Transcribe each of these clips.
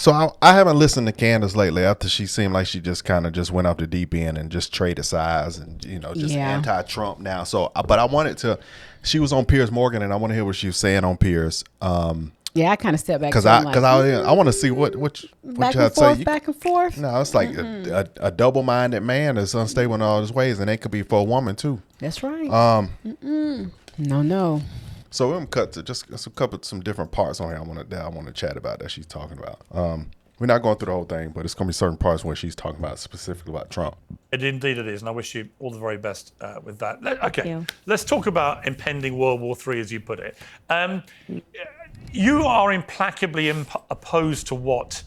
So I haven't listened to Candace lately after she seemed like she just kind of just went off the deep end and just traded sides and, just anti-Trump now. So, but I wanted to, she was on Piers Morgan and I want to hear what she was saying on Piers. Yeah, I kind of stepped back. Because I want to see what you had to say. Back and forth. No, it's like a double-minded man is unstable in all his ways, and it could be for a woman too. That's right. No. So we're gonna cut to just some different parts on here. I want to chat about that she's talking about. We're not going through the whole thing, but it's gonna be certain parts where she's talking about specifically about Trump. Indeed it is, and I wish you all the very best with that. Okay, let's talk about impending World War III, as you put it. You are implacably opposed to what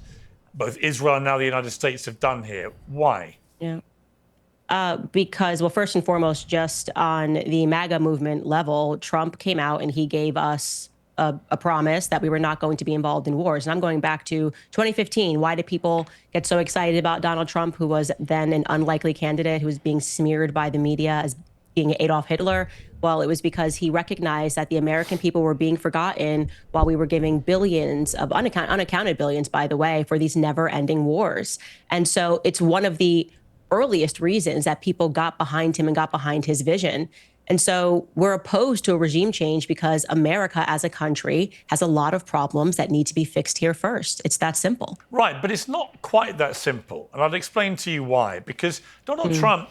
both Israel and now the United States have done here. Why? Yeah. Because, well, first and foremost, just on the MAGA movement level, Trump came out and he gave us a promise that we were not going to be involved in wars. And I'm going back to 2015. Why did people get so excited about Donald Trump, who was then an unlikely candidate, who was being smeared by the media as being Adolf Hitler? Well, it was because he recognized that the American people were being forgotten while we were giving billions of unaccounted billions, by the way, for these never-ending wars. And so it's one of the earliest reasons that people got behind him and got behind his vision. And so we're opposed to a regime change because America as a country has a lot of problems that need to be fixed here first. It's that simple. Right, but it's not quite that simple. And I'll explain to you why. Because Donald Trump,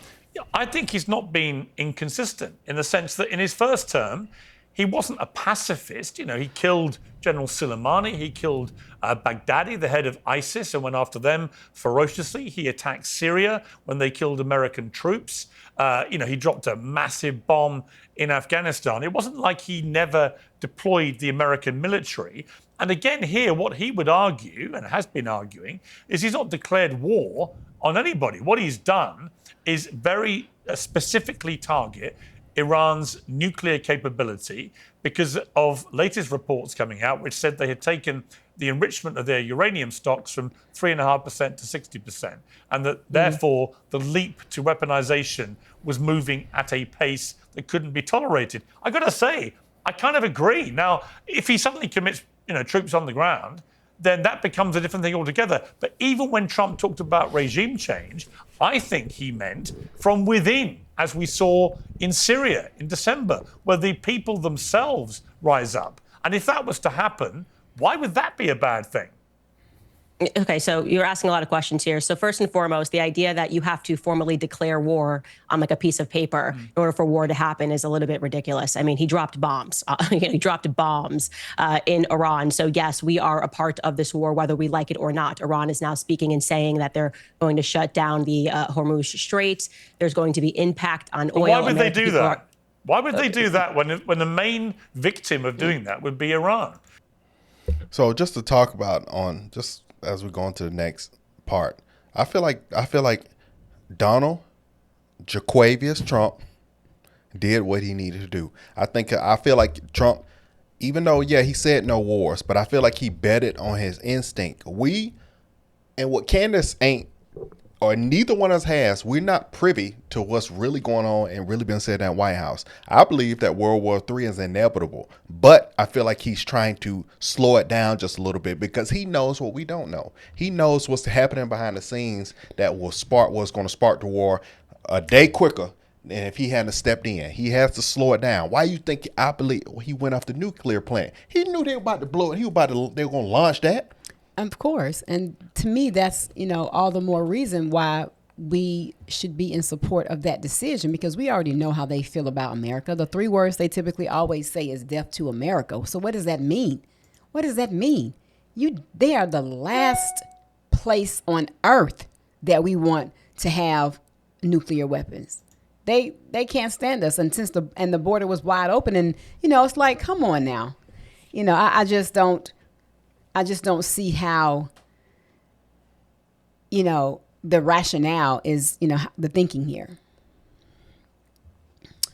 I think he's not been inconsistent in the sense that in his first term, he wasn't a pacifist. He killed General Soleimani. He killed Baghdadi, the head of ISIS, and went after them ferociously. He attacked Syria when they killed American troops. He dropped a massive bomb in Afghanistan. It wasn't like he never deployed the American military. And again, here, what he would argue, and has been arguing, is he's not declared war on anybody. What he's done is very specifically target Iran's nuclear capability because of latest reports coming out which said they had taken the enrichment of their uranium stocks from 3.5% to 60%, and that therefore the leap to weaponization was moving at a pace that couldn't be tolerated. I got to say, I kind of agree. Now, if he suddenly commits, troops on the ground, then that becomes a different thing altogether. But even when Trump talked about regime change, I think he meant from within, as we saw in Syria in December, where the people themselves rise up. And if that was to happen, why would that be a bad thing? Okay, so you're asking a lot of questions here. So first and foremost, the idea that you have to formally declare war on like a piece of paper in order for war to happen is a little bit ridiculous. I mean, he dropped bombs. He dropped bombs in Iran. So yes, we are a part of this war, whether we like it or not. Iran is now speaking and saying that they're going to shut down the Hormuz Strait. There's going to be impact on oil. Why would they do that? Why would they do that when the main victim of doing that would be Iran? So just to talk about just as we go on to the next part, I feel like Donald Jaquavius Trump did what he needed to do. I feel like Trump, even though he said no wars, but I feel like he betted on his instinct. And what Candace ain't, or neither one of us has, we're not privy to what's really going on and really been said in that White House. I believe that World War III is inevitable, but I feel like he's trying to slow it down just a little bit because he knows what we don't know. He knows what's happening behind the scenes that what's going to spark the war a day quicker than if he hadn't stepped in. He has to slow it down. Why you think I believe he went off the nuclear plant? He knew they were about to blow it. They were going to launch that. Of course. And to me, that's, all the more reason why we should be in support of that decision, because we already know how they feel about America. The 3 words they typically always say is death to America. So what does that mean? What does that mean? They are the last place on earth that we want to have nuclear weapons. They can't stand us. And since the border was wide open, and, it's like, come on now. I just don't see how, the rationale is, the thinking here.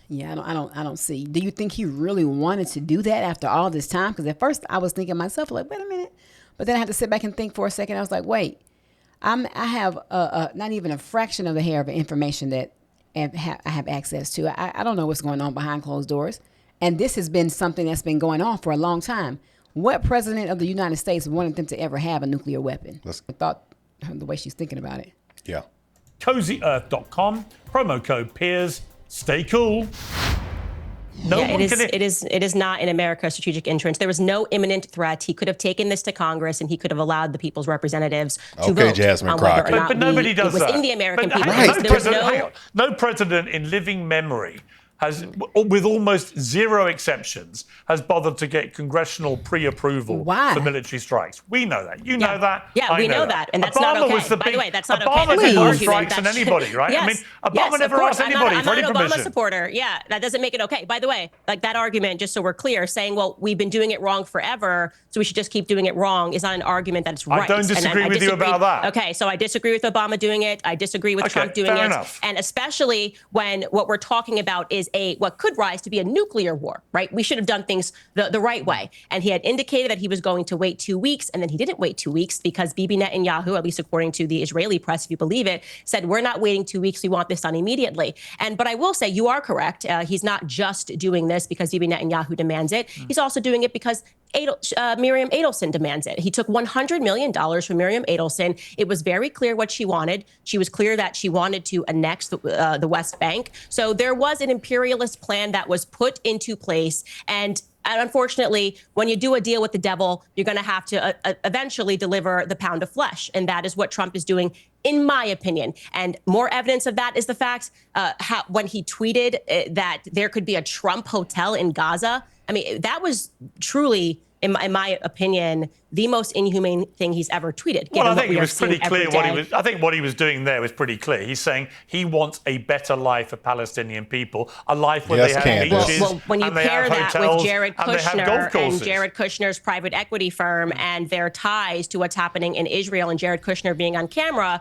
Yeah, I don't see. Do you think he really wanted to do that after all this time? Because at first I was thinking myself, like, wait a minute. But then I had to sit back and think for a second. I was like, wait, I have not even a fraction of the hair of information that I have access to. I don't know what's going on behind closed doors. And this has been something that's been going on for a long time. What president of the United States wanted them to ever have a nuclear weapon? I thought the way she's thinking about it. Yeah. CozyEarth.com, promo code PEERS. Stay cool. It is not in America's strategic interest. There was no imminent threat. He could have taken this to Congress and he could have allowed the people's representatives to vote Jasmine on whether or Crockett. not but nobody does it was that. in the American people. Right. No president in living memory has, with almost zero exceptions, has bothered to get congressional pre-approval for military strikes. We know that. You know that. Yeah, we know that. And that's Obama not okay. was the By the way, that's not Obama okay. did more Please. strikes than anybody, right? Yes. I mean, Obama never of course. asked anybody for any I'm not an permission. Obama supporter. Yeah, that doesn't make it okay. By the way, like that argument, just so we're clear, saying, well, we've been doing it wrong forever, so we should just keep doing it wrong is not an argument that it's right. I don't disagree with you about that. Okay, so I disagree with Obama doing it. I disagree with Trump doing it. Enough. And especially when what we're talking about is what could rise to be a nuclear war, right? We should have done things the right way. And he had indicated that he was going to wait 2 weeks, and then he didn't wait 2 weeks because Bibi Netanyahu, at least according to the Israeli press, if you believe it, said, we're not waiting 2 weeks. We want this done immediately. But I will say you are correct. He's not just doing this because Bibi Netanyahu demands it. He's also doing it because Miriam Adelson demands it. He took $100 million from Miriam Adelson. It was very clear what she wanted. She was clear that she wanted to annex the West Bank. So there was an imperialist plan that was put into place. And unfortunately, when you do a deal with the devil, you're going to have to eventually deliver the pound of flesh. And that is what Trump is doing, in my opinion. And more evidence of that is the fact when he tweeted that there could be a Trump hotel in Gaza. I mean, that was truly, in my opinion, the most inhumane thing he's ever tweeted. Well, I think it was pretty clear what he was doing there was pretty clear. He's saying he wants a better life for Palestinian people, a life where they have beaches, well, when you and they pair have that hotels, with Jared and they have golf Kushner courses. and Jared Kushner's private equity firm and their ties to what's happening in Israel, and Jared Kushner being on camera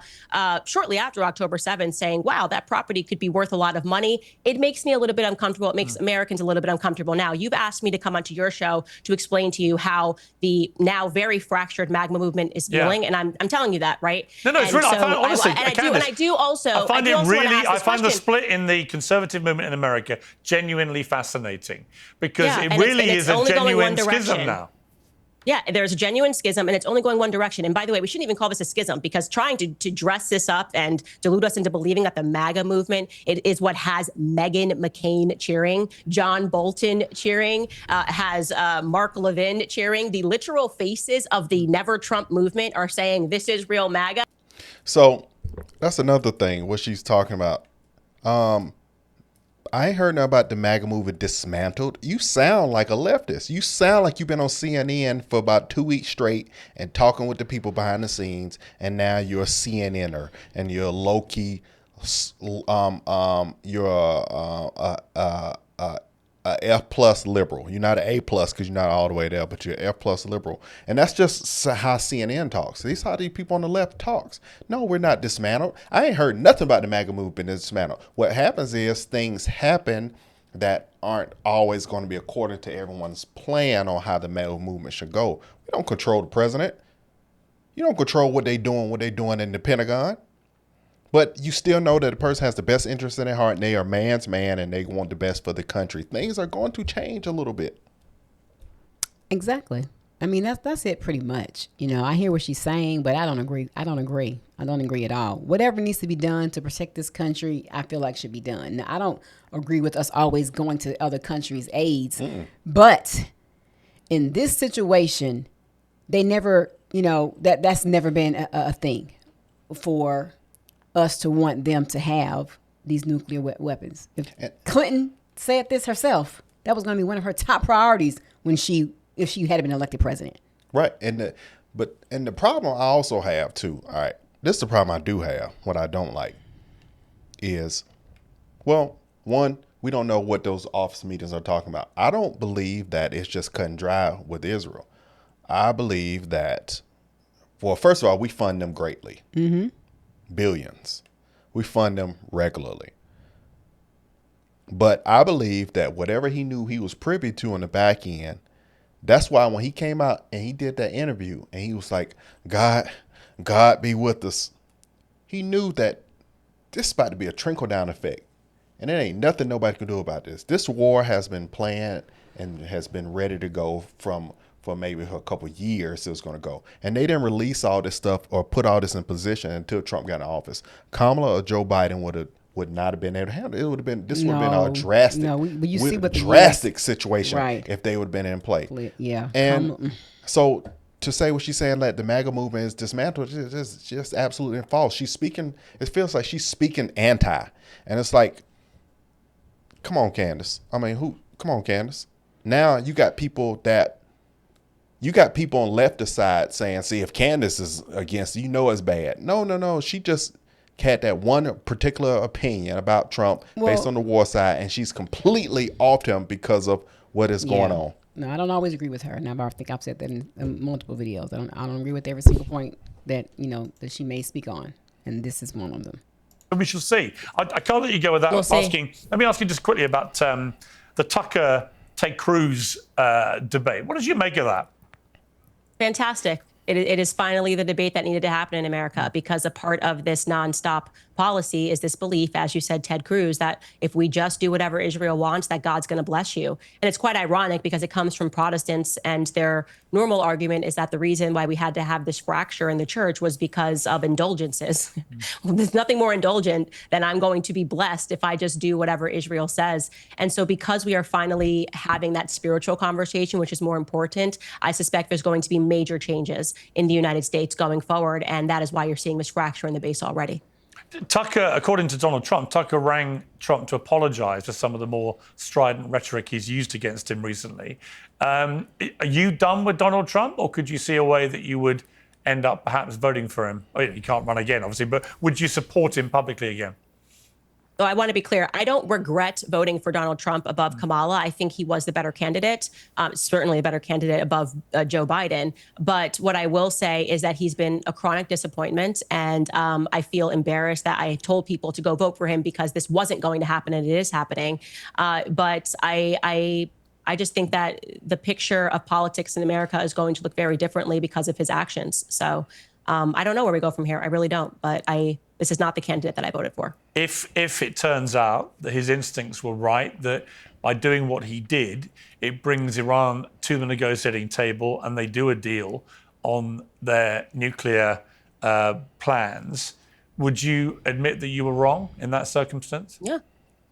shortly after October 7th saying, wow, that property could be worth a lot of money, it makes me a little bit uncomfortable. It makes Americans a little bit uncomfortable. Now, you've asked me to come onto your show to explain to you how the now very fractured MAGA movement is feeling, and I'm telling you that, right? No, it's really. Honestly, I find the split in the conservative movement in America genuinely fascinating because it really is a genuine schism now. Yeah, there's a genuine schism, and it's only going one direction. And by the way, we shouldn't even call this a schism because trying to dress this up and delude us into believing that the MAGA movement is what has Meghan McCain cheering, John Bolton cheering, has Mark Levin cheering. The literal faces of the Never Trump movement are saying this is real MAGA. So that's another thing, what she's talking about. I ain't heard nothing about the MAGA movement dismantled. You sound like a leftist. You sound like you've been on CNN for about 2 weeks straight and talking with the people behind the scenes, and now you're a CNNer and you're low-key, you're a F plus liberal. You're not an A plus because you're not all the way there, but you're F plus liberal. And that's just how CNN talks. This is how these people on the left talks. No, we're not dismantled. I ain't heard nothing about the MAGA movement dismantled. What happens is things happen that aren't always going to be according to everyone's plan on how the MAGA movement should go. We don't control the president. You don't control what they're doing in the Pentagon. But you still know that the person has the best interest in their heart, and they are man's man, and they want the best for the country. Things are going to change a little bit. Exactly. I mean, that's it pretty much. You know, I hear what she's saying, but I don't agree. I don't agree at all. Whatever needs to be done to protect this country, I feel like should be done. Now, I don't agree with us always going to other countries' aids, but in this situation, they never, that's never been a thing for us to want them to have these nuclear weapons. If Clinton said this herself, that was going to be one of her top priorities if she had been elected president. Right. And the problem I also have too, all right, this is the problem I do have, what I don't like is, well, one, we don't know what those office meetings are talking about. I don't believe that it's just cut and dry with Israel. I believe that, well, first of all, we fund them greatly. Mm-hmm. Billions. We fund them regularly. But I believe that whatever he knew he was privy to on the back end, that's why when he came out and he did that interview and he was like, God be with us. He knew that this is about to be a trickle down effect. And there ain't nothing nobody can do about this. This war has been planned and has been ready to go for for maybe a couple of years it was going to go. And they didn't release all this stuff or put all this in position until Trump got in office. Kamala or Joe Biden would not have been able to handle it. It would have been would have been a drastic, see what the drastic situation right. if they would have been in play. Yeah. And so to say what she's saying that the MAGA movement is dismantled is just absolutely false. She's speaking, it feels like she's speaking anti. And it's like, come on, Candace. I mean, come on, Candace. Now you got people on left side saying, see, if Candace is against it, it's bad. No. She just had that one particular opinion about Trump based on the war side, and she's completely off him because of what is going on. No, I don't always agree with her. And I think I've said that in multiple videos. I don't agree with every single point that, that she may speak on. And this is one of them. We shall see. I can't let you go without asking. Let me ask you just quickly about the Tucker Ted Cruz debate. What did you make of that? Fantastic. It is finally the debate that needed to happen in America, because a part of this nonstop policy is this belief, as you said, Ted Cruz, that if we just do whatever Israel wants, that God's going to bless you. And it's quite ironic because it comes from Protestants, and their normal argument is that the reason why we had to have this fracture in the church was because of indulgences. Well, there's nothing more indulgent than I'm going to be blessed if I just do whatever Israel says. And so because we are finally having that spiritual conversation, which is more important, I suspect there's going to be major changes in the United States going forward. And that is why you're seeing this fracture in the base already. Tucker, according to Donald Trump, Tucker rang Trump to apologize for some of the more strident rhetoric he's used against him recently. Are you done with Donald Trump, or could you see a way that you would end up perhaps voting for him? Oh, you can't run again, obviously, but would you support him publicly again? So I want to be clear. I don't regret voting for Donald Trump above Kamala. I think he was the better candidate, certainly a better candidate above Joe Biden. But what I will say is that he's been a chronic disappointment. And I feel embarrassed that I told people to go vote for him because this wasn't going to happen, and it is happening. But I just think that the picture of politics in America is going to look very differently because of his actions. So I don't know where we go from here. I really don't. But this is not the candidate that I voted for. If it turns out that his instincts were right, that by doing what he did, it brings Iran to the negotiating table and they do a deal on their nuclear plans, would you admit that you were wrong in that circumstance? Yeah.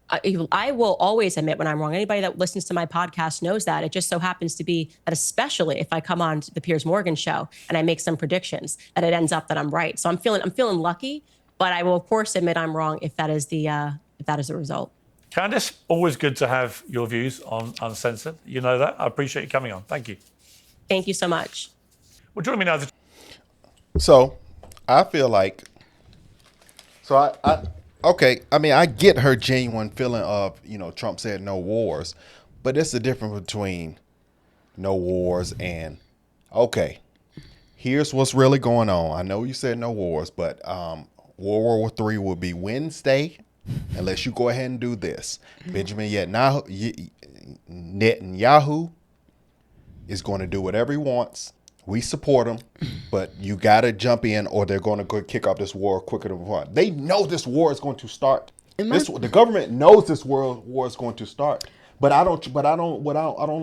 I will always admit when I'm wrong. Anybody that listens to my podcast knows that. It just so happens to be that, especially if I come on to the Piers Morgan show and I make some predictions, that it ends up that I'm right. So I'm feeling lucky, but I will of course admit I'm wrong if that is the result. Candace, always good to have your views on Uncensored. You know that. I appreciate you coming on. Thank you. Thank you so much. Well, join me now. So I feel like, okay, I mean, I get her genuine feeling of, Trump said no wars, but it's the difference between no wars and, okay, here's what's really going on. I know you said no wars, but World War III will be Wednesday unless you go ahead and do this. Benjamin Netanyahu is going to do whatever he wants. We support him, but you got to jump in or they're going to go kick off this war quicker than what. They know this war is going to start. The government knows this war is going to start. But I don't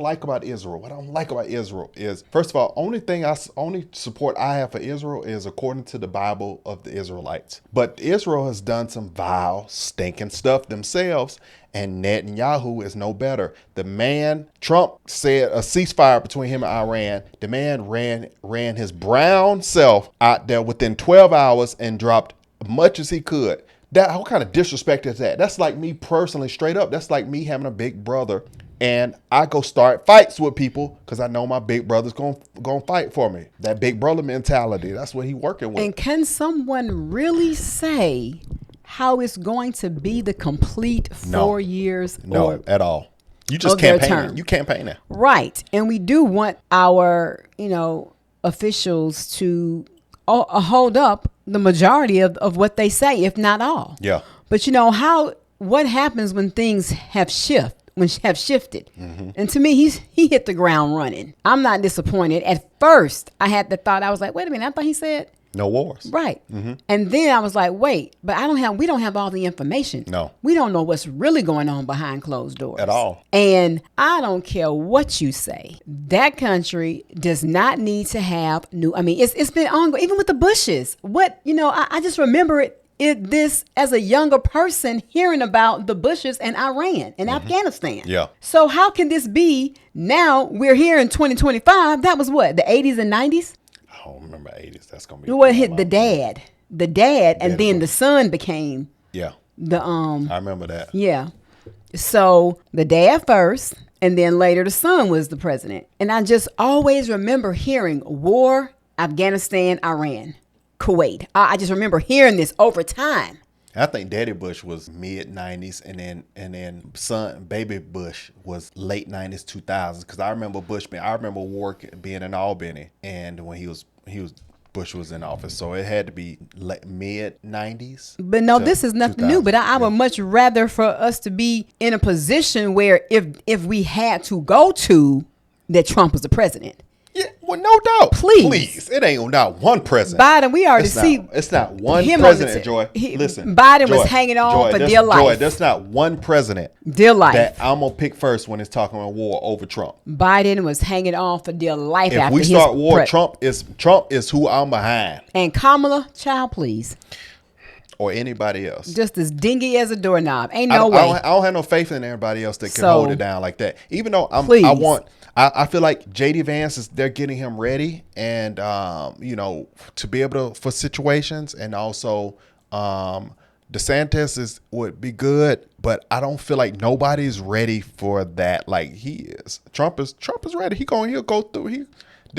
like about Israel. What I don't like about Israel is, first of all, only support I have for Israel is according to the Bible of the Israelites. But Israel has done some vile, stinking stuff themselves, and Netanyahu is no better. The man, Trump said a ceasefire between him and Iran. The man ran his brown self out there within 12 hours and dropped as much as he could. What kind of disrespect is that? That's like me personally, straight up. That's like me having a big brother and I go start fights with people because I know my big brother's going to fight for me. That big brother mentality, that's what he's working with. And can someone really say how it's going to be the complete 4 years? No, at all. You just campaign it. You campaign it. Right. And we do want our, officials to hold up the majority of what they say, if not all. Yeah. But what happens when things have shifted? Mm-hmm. And to me, he hit the ground running. I'm not disappointed. At first, I had the thought, I was like, wait a minute, I thought he said No wars. Right. And then I was like, wait, but we don't have all the information. No. We don't know what's really going on behind closed doors. At all. And I don't care what you say. That country does not need to have it's been ongoing, even with the Bushes. I just remember this as a younger person hearing about the Bushes and Iran and Afghanistan. Yeah. So how can this be now we're here in 2025? That was what, the 80s and 90s? I don't remember 80s. That's going to be. What hit the dad, and then the son became I remember that. Yeah. So the dad first, and then later the son was the president. And I just always remember hearing war, Afghanistan, Iran, Kuwait. I just remember hearing this over time. I think Daddy Bush was mid 90s, and then son baby Bush was late 90s 2000s. Because I remember war being in Albany, and when Bush was in office, so it had to be mid 90s. But no, this is nothing new. But I would much rather for us to be in a position where if we had to go to that Trump was the president. Yeah, well, no doubt. Please. It ain't not one president. Biden, we already see. It's not one president, Joy. Listen. Biden was hanging on for dear life. Joy, there's not one president dear life that I'm going to pick first when it's talking about war over Trump. Biden was hanging on for dear life if after we start war, Trump is who I'm behind. And Kamala, child, please. Or anybody else. Just as dingy as a doorknob. Ain't no way. I don't have no faith in everybody else that can hold it down like that. Even though I feel like JD Vance they're getting him ready and to be able to for situations, and also DeSantis would be good, but I don't feel like nobody's ready for that like he is. Trump is ready. He'll go through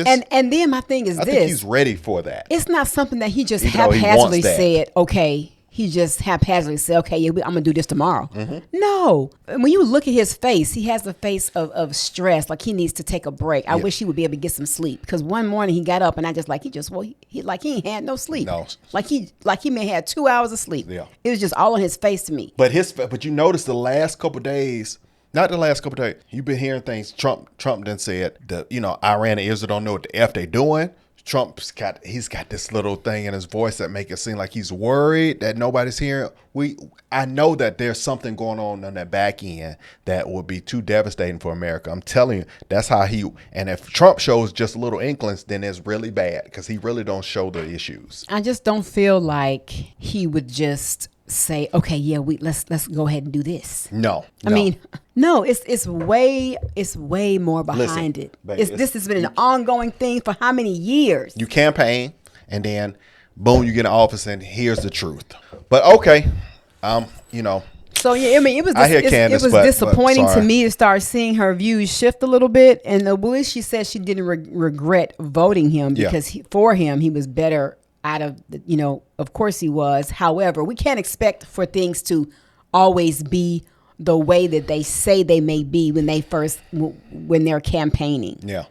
and then my thing is I think he's ready for that. It's not something that he just haphazardly said, okay. He just haphazardly said, okay, yeah, I'm going to do this tomorrow. No. When you look at his face, he has the face of stress, like he needs to take a break. I wish he would be able to get some sleep. Because one morning he got up and he ain't had no sleep. No. Like he may have had 2 hours of sleep. Yeah. It was just all on his face to me. But you notice the last couple of days, not the last couple of days, you've been hearing things Trump done said, Iran and Israel don't know what the F they doing. He's got this little thing in his voice that make it seem like he's worried that nobody's hearing. I know that there's something going on that back end that would be too devastating for America. I'm telling you, that's how and if Trump shows just little inklings, then it's really bad because he really don't show the issues. I just don't feel like he would just say, okay, yeah, let's go ahead and do this. No. I mean, no, it's way more behind it. This has been an ongoing thing for how many years? You campaign and then boom, you get in office and here's the truth. But okay, So yeah, I mean, it was Candace, disappointing to me to start seeing her views shift a little bit. And the way she said she didn't regret voting him because for him he was better out of of course he was. However, we can't expect for things to always be the way that they say they may be when they're campaigning. Yeah.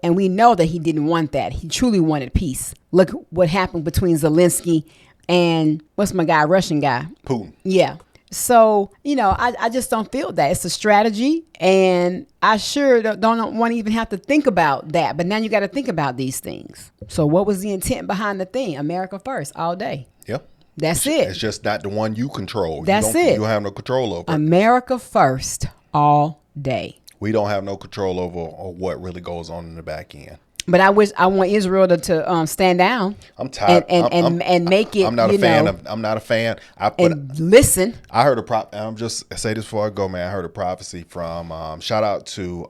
And we know that he didn't want that. He truly wanted peace. Look what happened between Zelensky and what's my guy, Russian guy? Putin. Yeah. So, I just don't feel that. It's a strategy, and I sure don't want to even have to think about that. But now you got to think about these things. So what was the intent behind the thing? America first, all day. Yep. That's it. It's just not the one you control. That's it. You don't have no control over it. America first, all day. We don't have no control over what really goes on in the back end. But I want Israel to stand down. I'm tired and make it. I'm not a fan. I'm not a fan. Listen. I heard I'm just say this before I go, man. I heard a prophecy from shout out to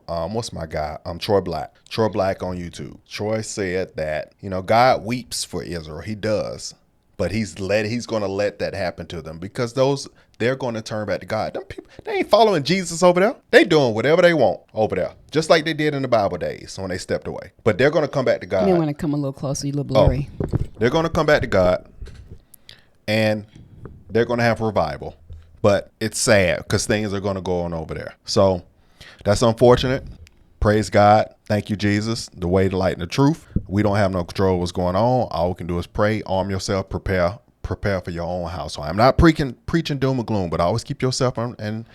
what's my guy? Troy Black. Troy Black on YouTube. Troy said that God weeps for Israel. He does, but he's going to let that happen to them because they're going to turn back to God. Them people, they ain't following Jesus over there. They doing whatever they want over there, just like they did in the Bible days when they stepped away. But they're going to come back to God. You want to come a little closer. You look blurry. They're going to come back to God, and they're going to have revival. But it's sad because things are going to go on over there. So that's unfortunate. Praise God. Thank you, Jesus. The way, the light, and the truth. We don't have no control of what's going on. All we can do is pray, arm yourself, prepare prepare for your own household. I'm not preaching doom and gloom, but always keep yourself in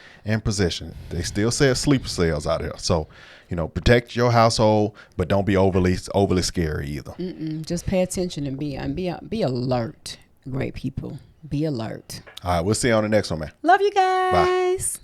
position. They still say sleeper cells out here. So, protect your household, but don't be overly scary either. Just pay attention and be alert. Great people. Be alert. All right, we'll see you on the next one, man. Love you guys. Bye.